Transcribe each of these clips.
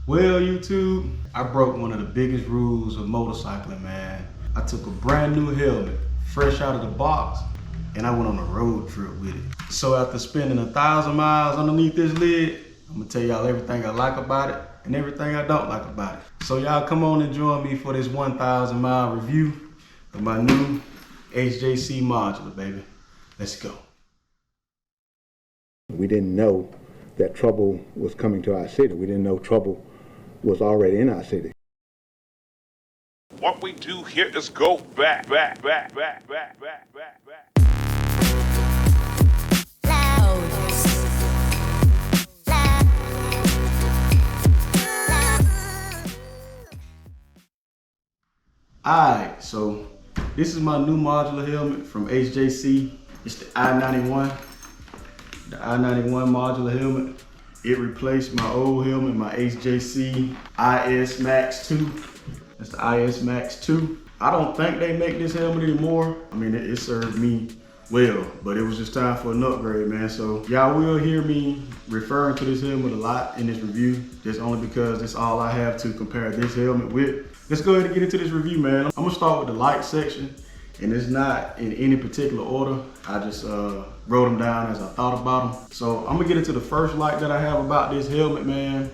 Well, YouTube, I broke one of the biggest rules of motorcycling, man. I took a brand new helmet, fresh out of the box, and I went on a road trip with it. So after spending 1,000 miles underneath this lid, I'm gonna tell y'all everything I like about it and everything I don't like about it. So y'all come on and join me for this 1,000 mile review of my new HJC Modular, baby. Let's go. We didn't know that trouble was coming to our city. We didn't know trouble was already in our city. What we do here is go back. Alright, so this is my new modular helmet from HJC. It's the I-91. The I-91 modular helmet. It replaced my old helmet, my HJC IS Max 2. That's the IS Max 2. I don't think they make this helmet anymore. I mean, it served me well, but it was just time for an upgrade, man. So y'all will hear me referring to this helmet a lot in this review, just only because that's all I have to compare this helmet with. Let's go ahead and get into this review, man. I'm gonna start with the light section, and it's not in any particular order. I just wrote them down as I thought about them. So I'm gonna get into the first light that I have about this helmet, man,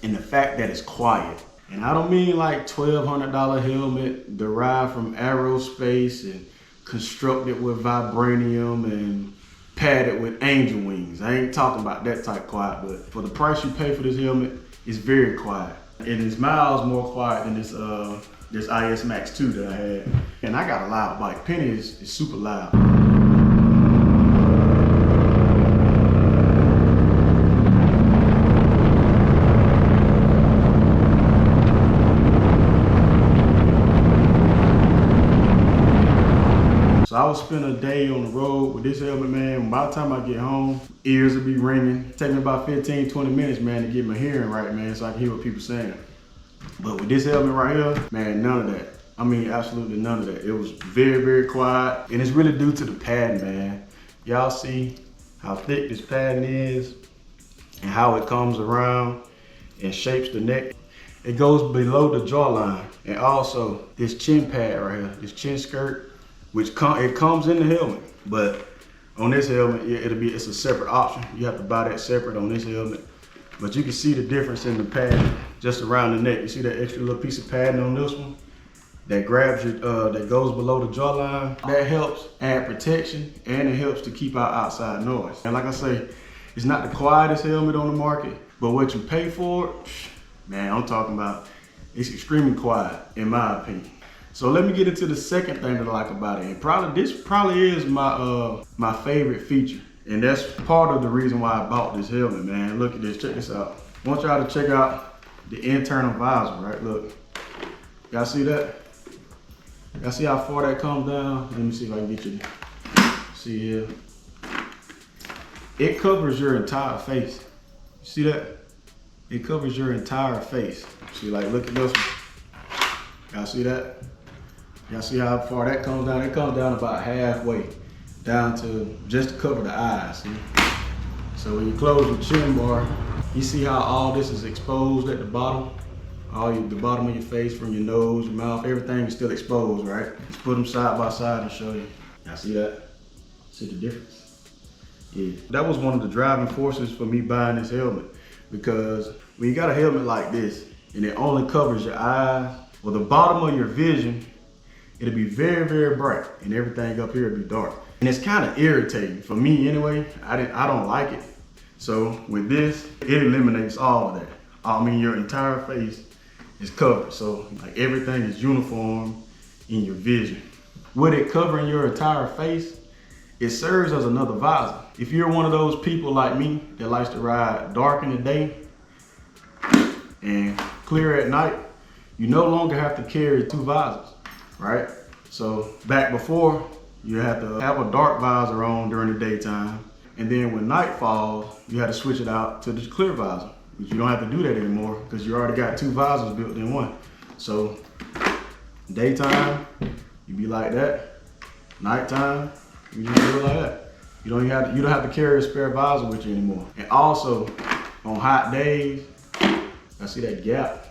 and the fact that it's quiet. And I don't mean like $1,200 helmet derived from aerospace and constructed with vibranium and padded with angel wings. I ain't talking about that type quiet, but for the price you pay for this helmet, it's very quiet. And it's miles more quiet than this IS Max 2 that I had. And I got a loud bike. Penny is super loud. So I would spend a day on the road with this helmet, man. By the time I get home, ears will be ringing. Take me about 15, 20 minutes, man, to get my hearing right, man, so I can hear what people saying. But with this helmet right here, man, none of that. I mean, absolutely none of that. It was very, very quiet. And it's really due to the padding, man. Y'all see how thick this padding is and how it comes around and shapes the neck. It goes below the jawline. And also this chin pad right here, this chin skirt, which it comes in the helmet, but on this helmet, it's a separate option. You have to buy that separate on this helmet. But you can see the difference in the padding just around the neck. You see that extra little piece of padding on this one that grabs you, that goes below the jawline. That helps add protection, and it helps to keep out outside noise. And like I say, it's not the quietest helmet on the market, but what you pay for it, man, I'm talking about, it's extremely quiet in my opinion. So let me get into the second thing that I like about it. And this probably is my favorite feature. And that's part of the reason why I bought this helmet, man. Look at this, check this out. I want y'all to check out the internal visor, right? Look, y'all see that? Y'all see how far that comes down? Let me see if I can get you to see here. It covers your entire face. See that? It covers your entire face. See, like, look at this one. Y'all see that? Y'all see how far that comes down? It comes down about halfway, down to just to cover the eyes. See? So when you close your chin bar, you see how all this is exposed at the bottom? The bottom of your face, from your nose, your mouth, everything is still exposed, right? Let's put them side by side and show you. Y'all see that? See the difference? Yeah. That was one of the driving forces for me buying this helmet, because when you got a helmet like this and it only covers your eyes, well, the bottom of your vision, it'll be very, very bright, and everything up here will be dark. And it's kind of irritating for me anyway. I don't like it. So with this, it eliminates all of that. I mean, your entire face is covered. So like everything is uniform in your vision. With it covering your entire face, it serves as another visor. If you're one of those people like me that likes to ride dark in the day and clear at night, you no longer have to carry two visors, right? So back before, you have to have a dark visor on during the daytime, and then when night falls, you have to switch it out to the clear visor. But you don't have to do that anymore because you already got two visors built in one. So daytime, you be like that. Nighttime, you just do it like that. You don't have to carry a spare visor with you anymore. And also, on hot days, I see that gap.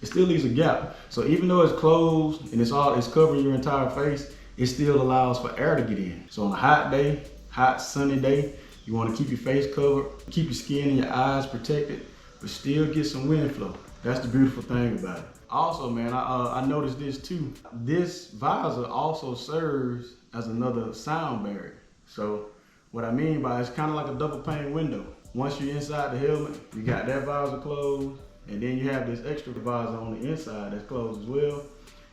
It still leaves a gap. So even though it's closed and it's covering your entire face, it still allows for air to get in. So on a hot day, hot sunny day, you want to keep your face covered, keep your skin and your eyes protected, but still get some wind flow. That's the beautiful thing about it. Also, man, I noticed this too. This visor also serves as another sound barrier. So what I mean by it's kind of like a double pane window. Once you're inside the helmet, you got that visor closed, and then you have this extra visor on the inside that's closed as well.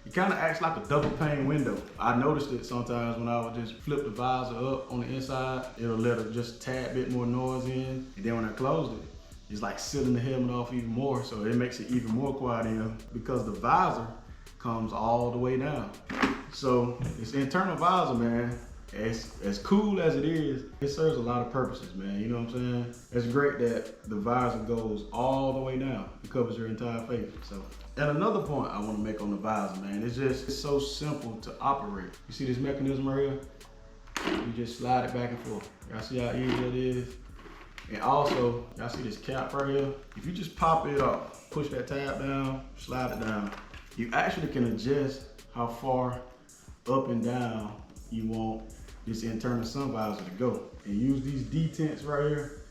It kind of acts like a double pane window. I noticed it sometimes when I would just flip the visor up on the inside. It'll let just a tad bit more noise in. And then when I closed it, it's like sealing the helmet off even more. So it makes it even more quiet in because the visor comes all the way down. So this internal visor, man, as cool as it is, it serves a lot of purposes, man. You know what I'm saying? It's great that the visor goes all the way down. It covers your entire face. So, and another point I want to make on the visor, man, it's so simple to operate. You see this mechanism right here? You just slide it back and forth. Y'all see how easy it is? And also, y'all see this cap right here? If you just pop it off, push that tab down, slide it down, you actually can adjust how far up and down you want this internal sun visor to go. And use these detents right here,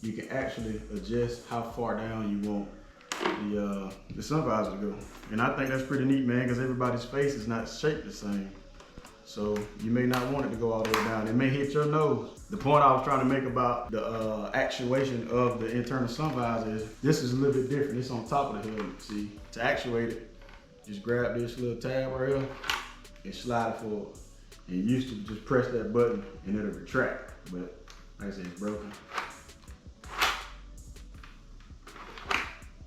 you can actually adjust how far down you want the sun visor to go. And I think that's pretty neat, man, because everybody's face is not shaped the same. So you may not want it to go all the way down. It may hit your nose. The point I was trying to make about the actuation of the internal sun visor is this is a little bit different. It's on top of the helmet. See, to actuate it, just grab this little tab right here and slide it forward. And you used to just press that button and it'll retract, but like I said, it's broken.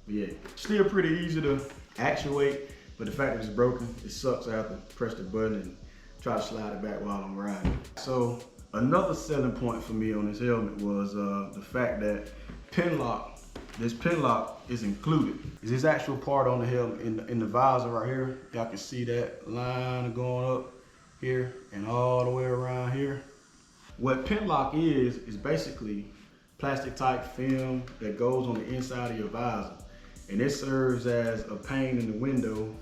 But yeah, still pretty easy to actuate, but the fact that it's broken, it sucks. I have to press the button and try to slide it back while I'm riding. So another selling point for me on this helmet was the fact that this pin lock is included. Is this actual part on the helmet in the visor right here? Y'all can see that line going up here and all the way around here. What pin lock is basically plastic type film that goes on the inside of your visor. And it serves as a pane in the window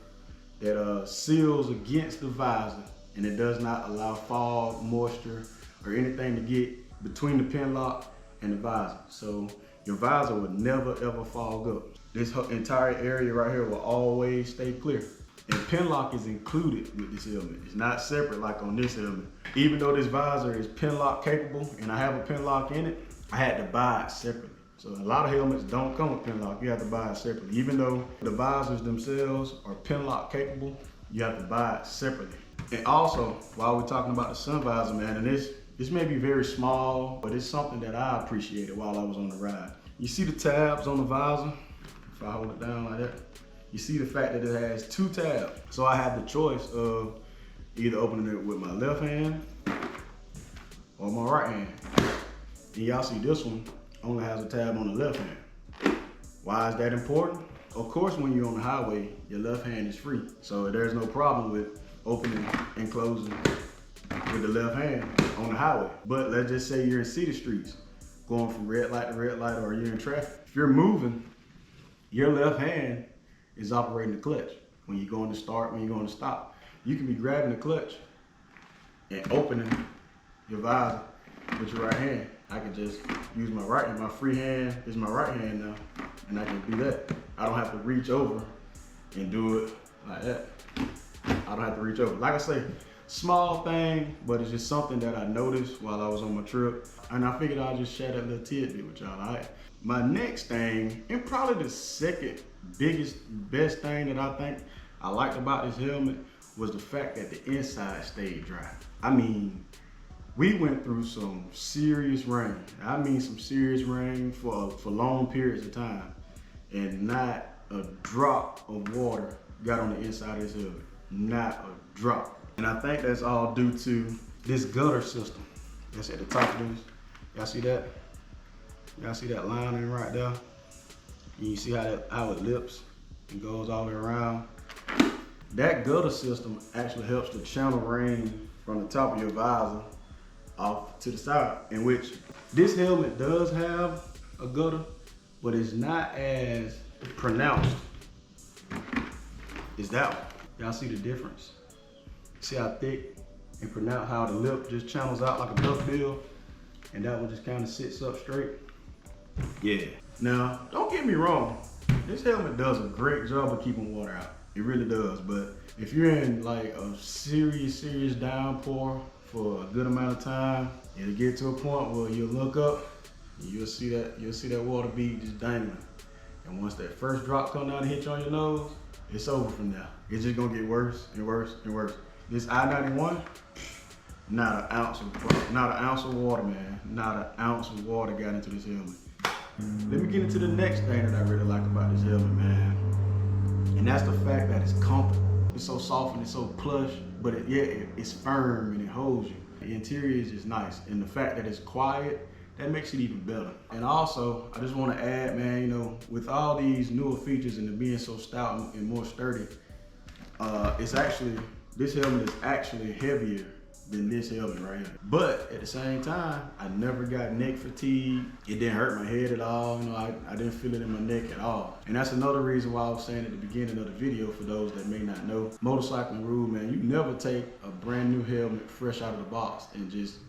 that seals against the visor, and it does not allow fog, moisture, or anything to get between the pin lock and the visor. So your visor would never ever fog up. This entire area right here will always stay clear. And pin lock is included with this helmet. It's not separate like on this helmet. Even though this visor is pin lock capable and I have a pin lock in it, I had to buy it separately. So a lot of helmets don't come with pin lock. You have to buy it separately. Even though the visors themselves are pin lock capable, you have to buy it separately. And also, while we're talking about the sun visor, man, and this may be very small, but it's something that I appreciated while I was on the ride. You see the tabs on the visor? If I hold it down like that, you see the fact that it has 2 tabs. So I have the choice of either opening it with my left hand or my right hand. And y'all see this one only has a tab on the left hand. Why is that important? Of course, when you're on the highway, your left hand is free. So there's no problem with opening and closing with the left hand on the highway. But let's just say you're in city streets, going from red light to red light, or you're in traffic. If you're moving, your left hand is operating the clutch. When you're going to start, when you're going to stop, you can be grabbing the clutch and opening your visor with your right hand. I can just use my right hand. My free hand is my right hand now, and I can do that. I don't have to reach over and do it like that. I don't have to reach over. Like I say, small thing, but it's just something that I noticed while I was on my trip. And I figured I'd just share that little tidbit with y'all, all right? My next thing, and probably the second biggest, best thing that I think I liked about this helmet was the fact that the inside stayed dry. I mean, we went through some serious rain. I mean some serious rain for long periods of time. And not a drop of water got on the inside of this helmet. Not a drop. And I think that's all due to this gutter system that's at the top of this. Y'all see that? Y'all see that lining right there? And you see how it lips and goes all the way around? That gutter system actually helps to channel rain from the top of your visor off to the side, in which this helmet does have a gutter, but it's not as pronounced is that one. Y'all see the difference? See how thick and pronounced, how the lip just channels out like a duckbill, and that one just kind of sits up straight. Yeah. Now, don't get me wrong. This helmet does a great job of keeping water out. It really does. But if you're in like a serious downpour for a good amount of time, it'll get to a point where you'll look up and you'll see that water bead just dangling. And once that first drop come down and hit you on your nose, it's over from there. It's just gonna get worse and worse and worse. This I-91, not an ounce of water, man. Not an ounce of water got into this helmet. Let me get into the next thing that I really like about this helmet, man. And that's the fact that it's comfortable. It's so soft and it's so plush, but it's firm and it holds you. The interior is just nice. And the fact that it's quiet, that makes it even better. And also, I just want to add, man, you know, with all these newer features and it being so stout and more sturdy, this helmet is actually heavier than this helmet right here. But at the same time, I never got neck fatigue. It didn't hurt my head at all. You know, I didn't feel it in my neck at all. And that's another reason why I was saying at the beginning of the video, for those that may not know, motorcycling rule, man, you never take a brand new helmet fresh out of the box and just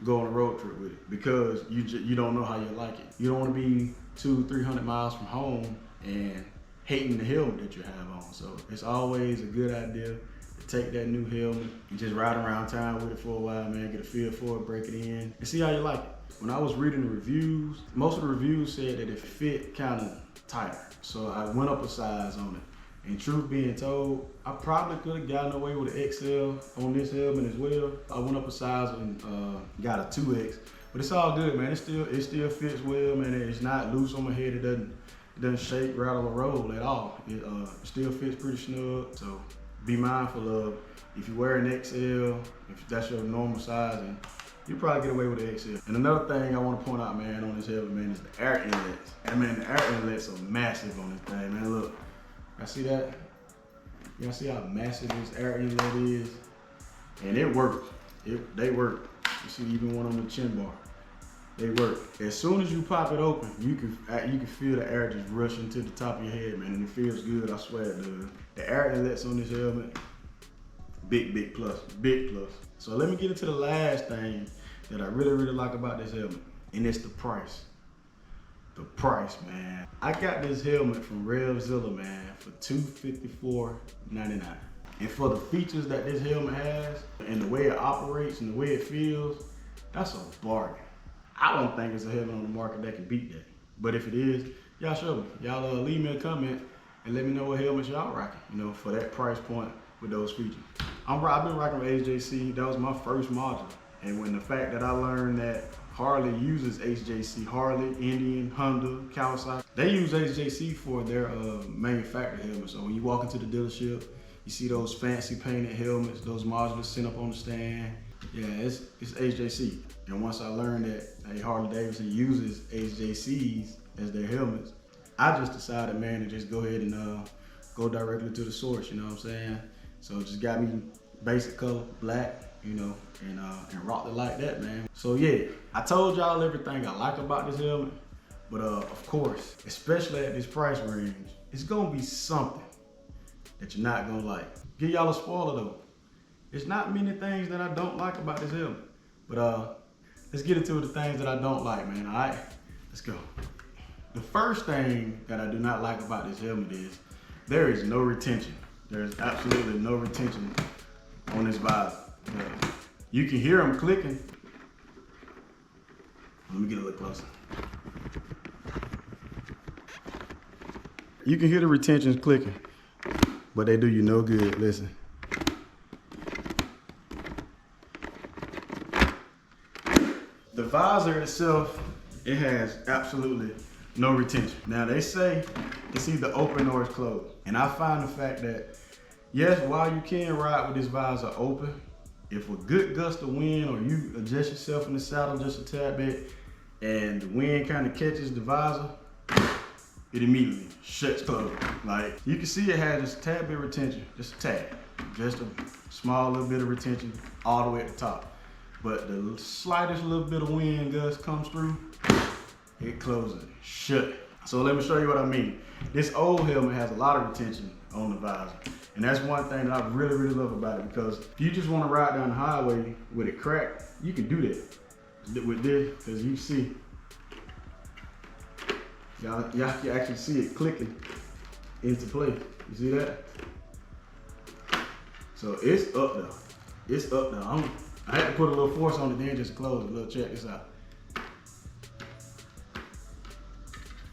go on a road trip with it, because you don't know how you like it. You don't want to be 200-300 miles from home and hating the helmet that you have on. So it's always a good idea to take that new helmet and just ride around town with it for a while, man, get a feel for it, break it in, and see how you like it. When I was reading the reviews, most of the reviews said that it fit kind of tighter. So I went up a size on it. And truth being told, I probably could have gotten away with an XL on this helmet as well. I went up a size and got a 2X, but it's all good, man. It still fits well, man. It's not loose on my head. It doesn't shake, rattle, or roll at all. It still fits pretty snug. So be mindful of, if you wear an XL, if that's your normal size, and you probably get away with an XL. And another thing I want to point out, man, on this helmet, man, is the air inlets. And man, the air inlets are massive on this thing, man. Look. Y'all see that? Y'all see how massive this air inlet is? And it works. They work. You see even one on the chin bar. They work. As soon as you pop it open, you can feel the air just rushing to the top of your head, man, and it feels good, I swear it does. The air inlets on this helmet, big plus, big plus. So let me get into the last thing that I really like about this helmet, and it's the price. The price, man. I got this helmet from RevZilla, man, for $254.99. And for the features that this helmet has, and the way it operates and the way it feels, that's a bargain. I don't think there's a helmet on the market that can beat that. But if it is, y'all show me. Y'all leave me a comment and let me know what helmets y'all rocking, you know, for that price point with those features. I've been rocking with HJC. That was my first Modular. And when the fact that I learned that Harley uses HJC, Harley, Indian, Honda, Kawasaki, they use HJC for their manufactured helmets. So when you walk into the dealership, you see those fancy painted helmets, those Modulars sitting up on the stand. Yeah, it's HJC. And once I learned that Harley Davidson uses HJCs as their helmets, I just decided, man, to just go ahead and go directly to the source, you know what I'm saying? So it just got me basic color, black, you know, and rocked it like that, man. So yeah, I told y'all everything I like about this helmet, but of course, especially at this price range, it's gonna be something that you're not gonna like. Give y'all a spoiler though. There's not many things that I don't like about this helmet, but let's get into the things that I don't like, man. All right, let's go. The first thing that I do not like about this helmet is there is no retention. There's absolutely no retention on this visor. You can hear them clicking. Let me get a little closer. You can hear the retentions clicking, but they do you no good. Listen. The visor itself, it has absolutely no retention. Now they say it's either open or it's closed. And I find the fact that, yes, while you can ride with this visor open, if a good gust of wind or you adjust yourself in the saddle just a tad bit and the wind kind of catches the visor, it immediately shuts closed. Like, you can see it has just a tad bit of retention, just a tad. Just a small little bit of retention all the way at the top. But the slightest little bit of wind gust comes through, it closes shut. So let me show you what I mean. This old helmet has a lot of retention on the visor. And that's one thing that I really, really love about it, because if you just want to ride down the highway with it cracked, you can do that with this, because you see, y'all can actually see it clicking into place. You see that? So it's up there. It's up there. I had to put a little force on it then just close it. Look, check this out.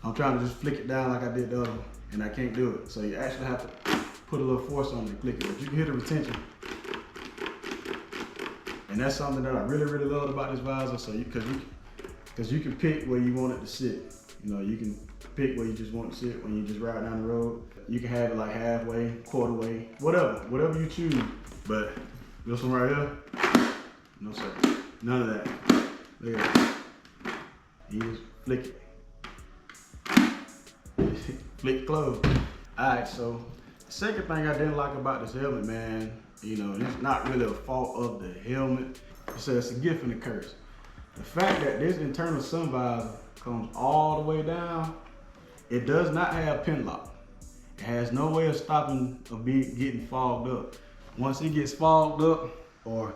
I'm trying to just flick it down like I did the other one, and I can't do it. So you actually have to put a little force on it and click it. But you can hear the retention. And that's something that I really, really love about this visor. So because you can pick where you want it to sit. You know, you can pick where you just want to sit when you just ride down the road. You can have it like halfway, quarter way, whatever you choose. But this one right here, no sir, none of that. Look at that. You just flick it. Flick close. Alright, so the second thing I didn't like about this helmet, man, you know, it's not really a fault of the helmet. It's a gift and a curse. The fact that this internal sun visor comes all the way down, it does not have pin lock. It has no way of stopping getting fogged up. Once it gets fogged up, or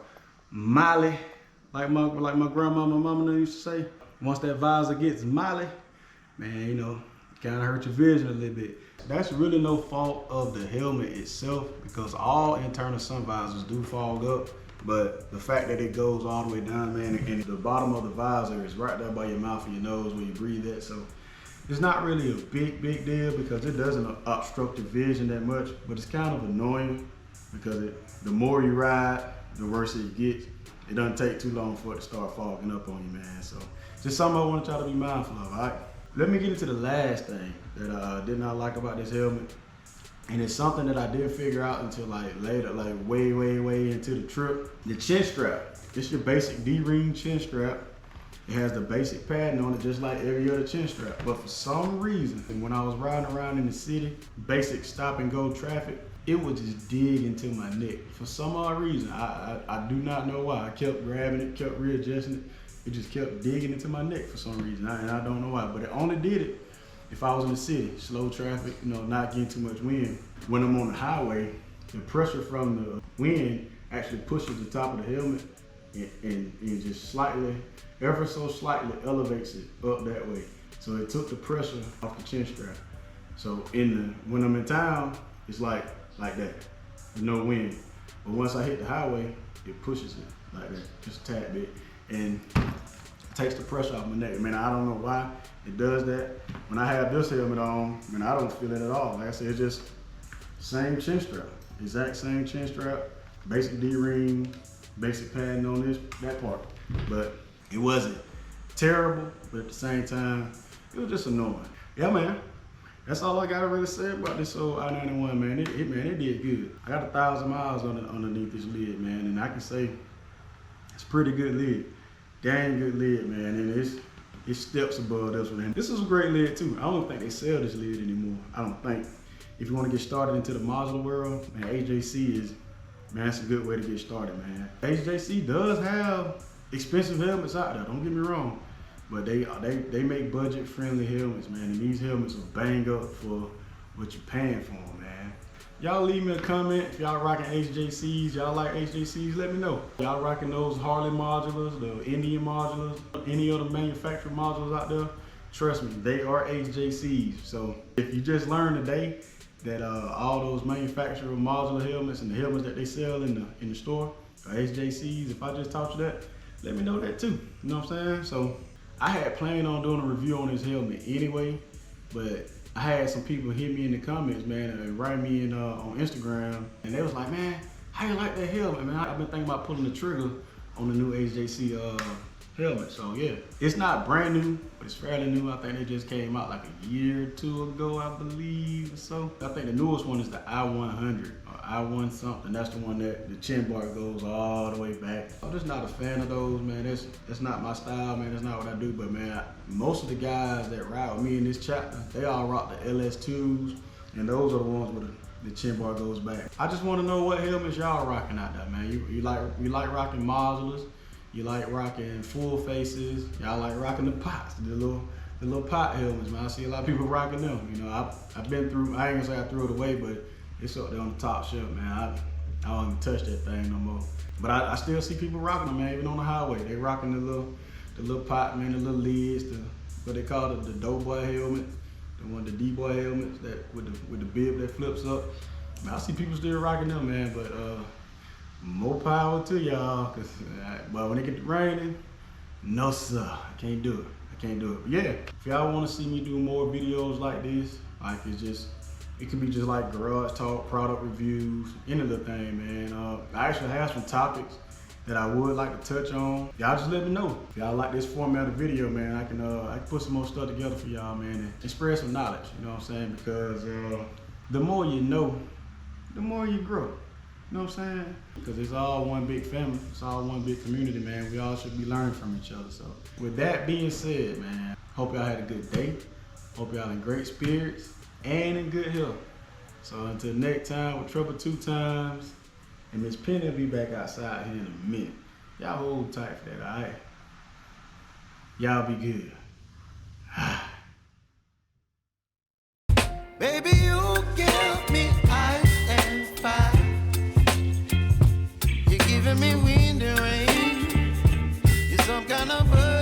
molly, like my grandma, my mama used to say, once that visor gets molly, man, you know, kind of hurt your vision a little bit. That's really no fault of the helmet itself, because all internal sun visors do fog up. But the fact that it goes all the way down, man, and the bottom of the visor is right there by your mouth and your nose where you breathe at. So it's not really a big deal, because it doesn't obstruct your vision that much, but it's kind of annoying because the more you ride, the worse it gets. It doesn't take too long for it to start fogging up on you, man. So just something I want y'all to be mindful of, all right? Let me get into the last thing that I did not like about this helmet. And it's something that I didn't figure out until like later, like way into the trip. The chin strap. It's your basic D-ring chin strap. It has the basic padding on it just like every other chin strap. But for some reason, when I was riding around in the city, basic stop and go traffic, it would just dig into my neck. For some odd reason, I do not know why. I kept grabbing it, kept readjusting it. It just kept digging into my neck for some reason, and I don't know why. But it only did it if I was in the city, slow traffic, you know, not getting too much wind. When I'm on the highway, the pressure from the wind actually pushes the top of the helmet and just slightly, ever so slightly elevates it up that way. So it took the pressure off the chin strap. So when I'm in town, it's like that, with no wind. But once I hit the highway, it pushes it like that, just a tad bit. And it takes the pressure off my neck. Man, I don't know why it does that. When I have this helmet on, man, I don't feel it at all. Like I said, it's just same chin strap, exact same chin strap, basic D-ring, basic padding on that part. But it wasn't terrible, but at the same time, it was just annoying. Yeah, man. That's all I gotta really say about this old I-91, man. It did good. I got 1,000 miles underneath this lid, man, and I can say it's a pretty good lid. Dang good lid, man, and it steps above this one. And this is a great lid too. I don't think they sell this lid anymore. I don't think. If you want to get started into the modular world, man, HJC is, man, that's a good way to get started, man. HJC does have expensive helmets out there, don't get me wrong. But they make budget-friendly helmets, man, and these helmets are bang up for what you're paying for them, man. Y'all leave me a comment if y'all rocking HJCs, y'all like HJCs, let me know. Y'all rocking those Harley modulars, the Indian modulars, any other manufactured modulars out there, trust me, they are HJCs. So if you just learned today that all those manufacturer modular helmets and the helmets that they sell in the store are HJCs, if I just taught you that, let me know that too, you know what I'm saying? So I had planned on doing a review on this helmet anyway, but I had some people hit me in the comments, man, and write me in on Instagram, and they was like, man, how you like that helmet, man? I've been thinking about pulling the trigger on the new HJC helmet. So yeah, it's not brand new, but it's fairly new. I think they just came out like a year or two ago, I believe, or so. I think the newest one is the I-100 or I-1 something. That's the one that the chin bar goes all the way back. I'm just not a fan of those, man. That's not my style, man. That's not what I do. But man, most of the guys that ride with me in this chapter, they all rock the LS2s, and those are the ones where the chin bar goes back. I just want to know what helmets y'all rocking out there, man. You like rocking modulars? You like rocking full faces? Y'all like rocking the pots, the the little pot helmets, man. I see a lot of people rocking them. You know, I've been through. I ain't gonna say I threw it away, but it's up there on the top shelf, man. I don't even touch that thing no more. But I still see people rocking them, man. Even on the highway, they rocking the little pot, man, the little lids, what they call it, the doughboy helmet, the D-boy helmets that with the bib that flips up. Man, I see people still rocking them, man. But more power to y'all, cause but when it get to raining, no sir, I can't do it. I can't do it. But yeah, if y'all want to see me do more videos like this, like it can be just like garage talk, product reviews, any little thing, man. I actually have some topics that I would like to touch on. Y'all just let me know. If y'all like this format of video, man, I can put some more stuff together for y'all, man, and spread some knowledge, you know what I'm saying? Because the more you know, the more you grow. You know what I'm saying? Because it's all one big family. It's all one big community, man. We all should be learning from each other. So with that being said, man, hope y'all had a good day. Hope y'all in great spirits and in good health. So until next time with Trouble 2 Times, and Miss Penny will be back outside here in a minute. Y'all hold tight for that, all right? Y'all be good. Baby, you give me ice and fire. You're giving me wind and rain. You're some kind of bird.